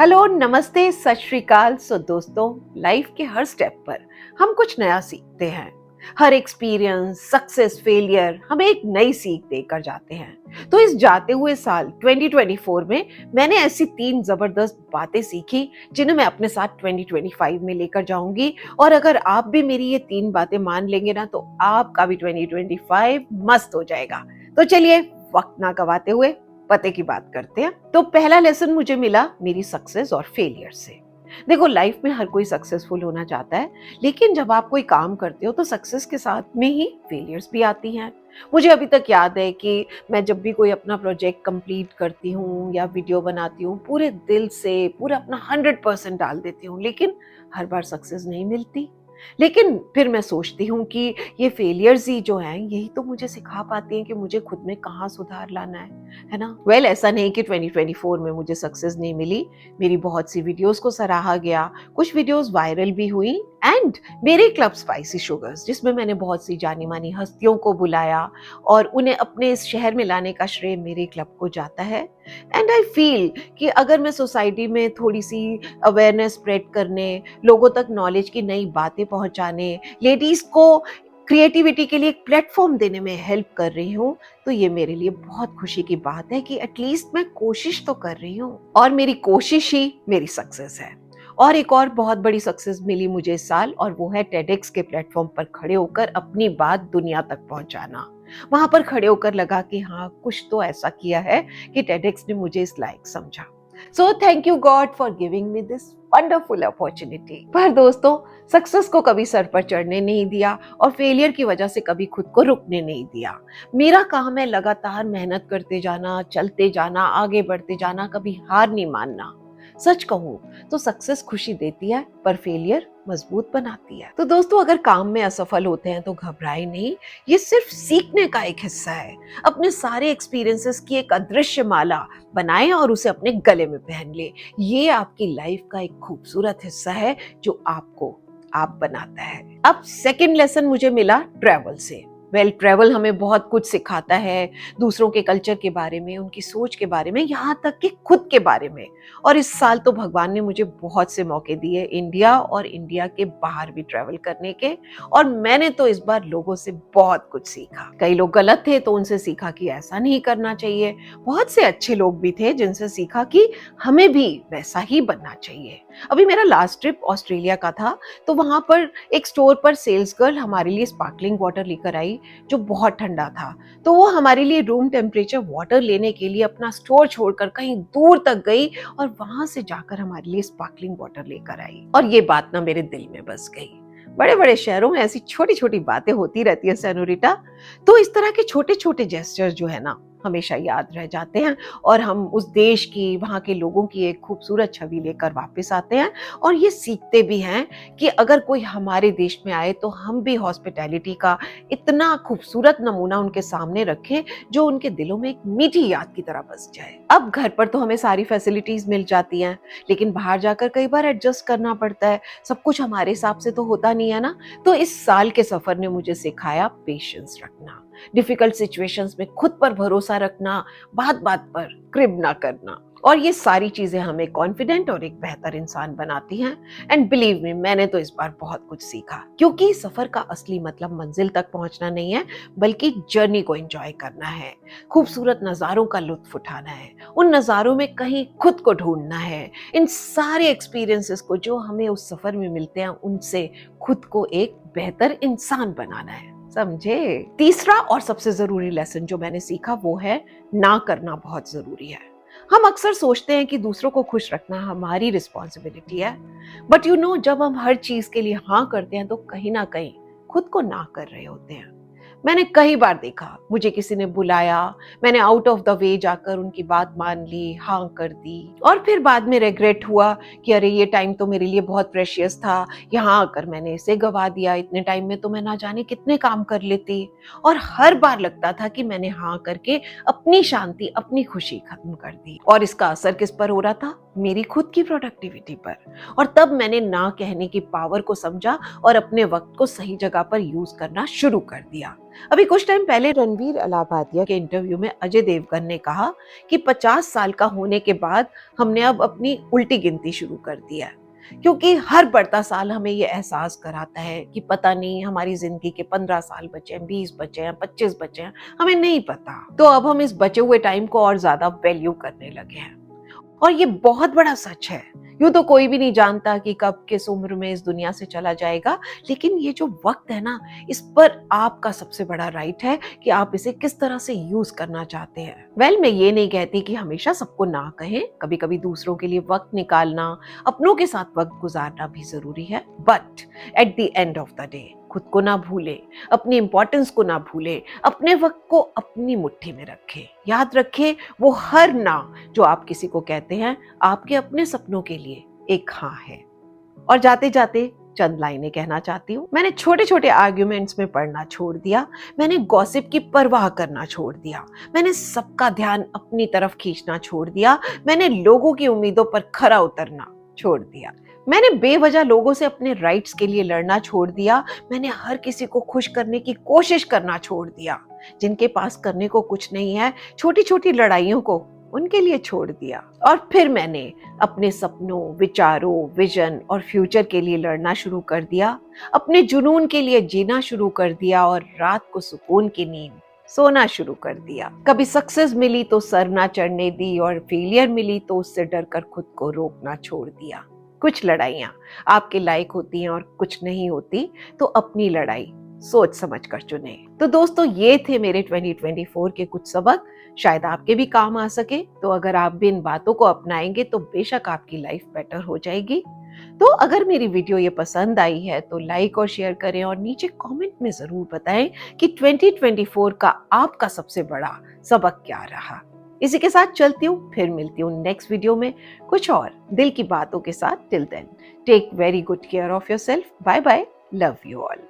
Hello, नमस्ते, सत श्री अकाल। दोस्तों, लाइफ के हर स्टेप पर हम कुछ नया सीखते हैं। हर एक्सपीरियंस, सक्सेस, फेलियर हमें एक नई सीख देकर जाते हैं। तो इस जाते हुए साल 2024 में मैंने ऐसी 3 जबरदस्त बातें सीखी जिन्हें मैं अपने साथ 2025 में लेकर जाऊंगी। और अगर आप भी मेरी ये 3 बातें मान लेंगे ना, तो आपका भी 2025 मस्त हो जाएगा। तो चलिए, वक्त ना गवाते हुए पते की बात करते हैं। तो पहला लेसन मुझे मिला मेरी सक्सेस और फेलियर से। देखो, लाइफ में हर कोई सक्सेसफुल होना चाहता है, लेकिन जब आप कोई काम करते हो तो सक्सेस के साथ में ही फेलियर्स भी आती हैं। मुझे अभी तक याद है कि मैं जब भी कोई अपना प्रोजेक्ट कंप्लीट करती हूँ या वीडियो बनाती हूँ, पूरे दिल से पूरा अपना 100% डाल देती हूँ, लेकिन हर बार सक्सेस नहीं मिलती। लेकिन फिर मैं सोचती हूँ कि ये फेलियर्स ही जो हैं, यही तो मुझे सिखा पाती हैं कि मुझे खुद में कहाँ सुधार लाना है ना? ऐसा नहीं कि 2024 में मुझे सक्सेस नहीं मिली। मेरी बहुत सी वीडियोस को सराहा गया, कुछ वीडियोस वायरल भी हुई। एंड मेरे क्लब स्पाइसी शुगर्स, जिसमें मैंने बहुत सी जानी मानी हस्तियों को बुलाया और उन्हें अपने इस शहर में लाने का श्रेय मेरे क्लब को जाता है। एंड आई फील कि अगर मैं सोसाइटी में थोड़ी सी अवेयरनेस स्प्रेड करने, लोगों तक नॉलेज की नई बातें पहुंचाने, लेडीज को क्रिएटिविटी के लिए एक प्लेटफॉर्म देने में हेल्प कर रही हूँ, तो ये मेरे लिए बहुत खुशी की बात है कि एटलीस्ट मैं कोशिश तो कर रही हूँ, और मेरी कोशिश ही मेरी सक्सेस है। और एक और बहुत बड़ी सक्सेस मिली मुझे इस साल, और वो है टेडेक्स के प्लेटफॉर्म पर खड़े होकर अपनी बात दुनिया तक पहुंचाना। वहां पर खड़े होकर लगा कि हाँ, कुछ तो ऐसा किया है कि टेडेक्स ने मुझे इस लायक समझा। So thank you God for giving me this wonderful opportunity. पर दोस्तों, सक्सेस को कभी सर पर चढ़ने नहीं दिया और फेलियर की वजह से कभी खुद को रुकने नहीं दिया। मेरा काम है लगातार मेहनत करते जाना, चलते जाना, आगे बढ़ते जाना, कभी हार नहीं मानना। सच कहूं तो सक्सेस खुशी देती है, पर फेलियर मजबूत बनाती है। तो दोस्तों, अगर काम में असफल होते हैं तो घबराए नहीं, ये सिर्फ सीखने का एक हिस्सा है। अपने सारे एक्सपीरियंसेस की एक अदृश्य माला बनाएं और उसे अपने गले में पहन ले। ये आपकी लाइफ का एक खूबसूरत हिस्सा है जो आपको आप बनाता है। अब सेकंड लेसन मुझे मिला ट्रैवल से। ट्रैवल हमें बहुत कुछ सिखाता है, दूसरों के कल्चर के बारे में, उनकी सोच के बारे में, यहाँ तक कि खुद के बारे में। और इस साल तो भगवान ने मुझे बहुत से मौके दिए, इंडिया और इंडिया के बाहर भी ट्रैवल करने के। और मैंने तो इस बार लोगों से बहुत कुछ सीखा। कई लोग गलत थे तो उनसे सीखा कि ऐसा नहीं करना चाहिए। बहुत से अच्छे लोग भी थे जिनसे सीखा कि हमें भी वैसा ही बनना चाहिए। अभी मेरा लास्ट ट्रिप ऑस्ट्रेलिया का था, तो वहां पर एक स्टोर पर सेल्स गर्ल हमारे लिए स्पार्कलिंग वाटर लेकर आई, जो बहुत ठंडा था। तो वो हमारे लिए रूम टेम्परेचर वाटर लेने के लिए अपना स्टोर छोड़कर कहीं दूर तक गई और वहां से जाकर हमारे लिए स्पार्कलिंग वाटर लेकर आई। और ये बात ना मेरे दिल में बस गई। बड़े बड़े शहरों में ऐसी छोटी छोटी बातें होती रहती है सेनोरिटा। तो इस तरह के छोटे छोटे जेस्चर्स जो है ना, हमेशा याद रह जाते हैं, और हम उस देश की, वहाँ के लोगों की एक खूबसूरत छवि लेकर वापस आते हैं। और ये सीखते भी हैं कि अगर कोई हमारे देश में आए तो हम भी हॉस्पिटैलिटी का इतना खूबसूरत नमूना उनके सामने रखें जो उनके दिलों में एक मीठी याद की तरह बस जाए। अब घर पर तो हमें सारी फैसिलिटीज मिल जाती हैं, लेकिन बाहर जाकर कई बार एडजस्ट करना पड़ता है। सब कुछ हमारे हिसाब से तो होता नहीं है ना। तो इस साल के सफर ने मुझे सिखाया पेशेंस रखना, डिफिकल्ट सिचुएशंस में खुद पर भरोसा रखना, बात बात पर क्रिब ना करना। और ये सारी चीजें हमें कॉन्फिडेंट और एक बेहतर इंसान बनाती हैं। एंड बिलीव मी, मैंने तो इस बार बहुत कुछ सीखा, क्योंकि सफर का असली मतलब मंजिल तक पहुंचना नहीं है, बल्कि जर्नी को एंजॉय करना है, खूबसूरत नजारों का लुत्फ उठाना है, उन नजारों में कहीं खुद को ढूंढना है। इन सारे एक्सपीरियंसेस को जो हमें उस सफर में मिलते हैं, उनसे खुद को एक बेहतर इंसान बनाना है। समझे? तीसरा और सबसे जरूरी लेसन जो मैंने सीखा वो है, ना करना बहुत जरूरी है। हम अक्सर सोचते हैं कि दूसरों को खुश रखना हमारी रिस्पॉन्सिबिलिटी है, बट जब हम हर चीज के लिए हाँ करते हैं तो कहीं ना कहीं खुद को ना कर रहे होते हैं। मैंने कई बार देखा, मुझे किसी ने बुलाया, मैंने आउट ऑफ द वे जाकर उनकी बात मान ली, हाँ कर दी, और फिर बाद में रिग्रेट हुआ कि अरे, ये टाइम तो मेरे लिए बहुत प्रेशियस था, यहाँ आकर मैंने इसे गवा दिया, इतने टाइम में तो मैं ना जाने कितने काम कर लेती। और हर बार लगता था कि मैंने हाँ करके अपनी शांति, अपनी खुशी खत्म कर दी। और इसका असर किस पर हो रहा था? मेरी खुद की प्रोडक्टिविटी पर। और तब मैंने ना कहने की पावर को समझा और अपने वक्त को सही जगह पर यूज करना शुरू कर दिया। अभी कुछ टाइम पहले रणवीर अलाहाबादिया के इंटरव्यू में अजय देवगन ने कहा कि 50 साल का होने के बाद हमने अब अपनी उल्टी गिनती शुरू कर दी है, क्योंकि हर बढ़ता साल हमें ये एहसास कराता है कि पता नहीं हमारी जिंदगी के 15 साल बचे हैं, 20 बचे हैं, 25 बचे हैं, हमें नहीं पता। तो अब हम इस बचे हुए टाइम को और ज्यादा वैल्यू करने लगे हैं। और ये बहुत बड़ा सच है। यूं तो कोई भी नहीं जानता कि कब किस उम्र में इस दुनिया से चला जाएगा, लेकिन ये जो वक्त है ना, इस पर आपका सबसे बड़ा राइट है कि आप इसे किस तरह से यूज करना चाहते हैं। मैं ये नहीं कहती कि हमेशा सबको ना कहें, कभी कभी दूसरों के लिए वक्त निकालना, अपनों के साथ वक्त गुजारना भी जरूरी है, but at the end of the day खुद को ना भूले, अपनी इंपॉर्टेंस को ना भूले, अपने वक्त को अपनी मुट्ठी में रखें। याद रखें, वो हर ना जो आप किसी को कहते हैं आपके अपने सपनों के लिए एक हाँ है। और जाते जाते चंद लाइनें कहना चाहती हूँ। मैंने छोटे छोटे आर्ग्यूमेंट्स में पढ़ना छोड़ दिया, मैंने गॉसिप की परवाह करना छोड़ दिया, मैंने सबका ध्यान अपनी तरफ खींचना छोड़ दिया, मैंने लोगों की उम्मीदों पर खरा उतरना छोड़ दिया, मैंने बेवजह लोगों से अपने राइट्स के लिए लड़ना छोड़ दिया, मैंने हर किसी को खुश करने की कोशिश करना छोड़ दिया, जिनके पास करने को कुछ नहीं है छोटी छोटी लड़ाइयों को उनके लिए छोड़ दिया। और फिर मैंने अपने सपनों, विचारों, विजन और फ्यूचर के लिए लड़ना शुरू कर दिया, अपने जुनून के लिए जीना शुरू कर दिया और रात को सुकून की नींद सोना शुरू कर दिया। कभी सक्सेस मिली तो सर ना चढ़ने दी और फेलियर मिली तो उससे डरकर खुद को रोकना छोड़ दिया। कुछ लड़ाइयां आपके लायक होती हैं और कुछ नहीं होती, तो अपनी लड़ाई सोच समझ कर चुने। तो दोस्तों, ये थे मेरे 2024 के कुछ सबक, शायद आपके भी काम आ सके। तो अगर आप भी इन बातों को अपनाएंगे तो बेशक आपकी लाइफ बेटर हो जाएगी। तो अगर मेरी वीडियो ये पसंद आई है तो लाइक और शेयर करें और नीचे कमेंट में जरूर बताएं कि 2024 का आपका सबसे बड़ा सबक क्या रहा। इसी के साथ चलती हूँ, फिर मिलती हूँ नेक्स्ट वीडियो में कुछ और दिल की बातों के साथ। Till then, take very good care of yourself. Bye bye, love you all.